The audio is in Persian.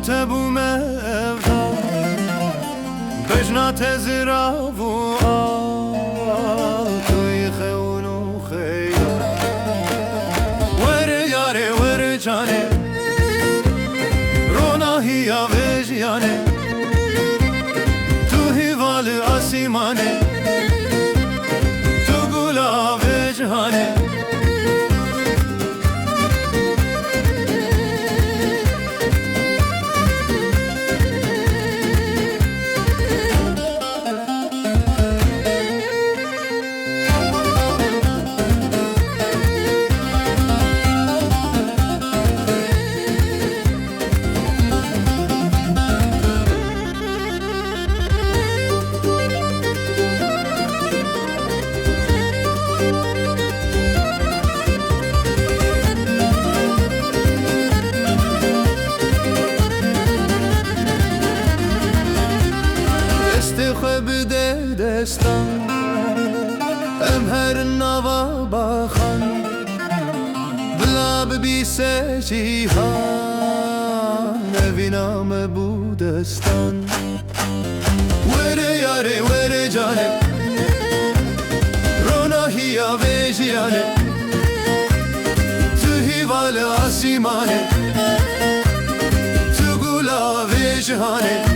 تبو مفتا بجنات زراف و توی خون و خیال ور یاره ور جانه روناهی آویجیانه تو هیوال آسیمانه تو گلا وجهانه بده دستان ام هر نوا باخان بلا ببی سجیهان نوینام بودستان وره یاره وره جانه روناهی آویجیانه تو هیوال آسیمانه تو گلا وجهانه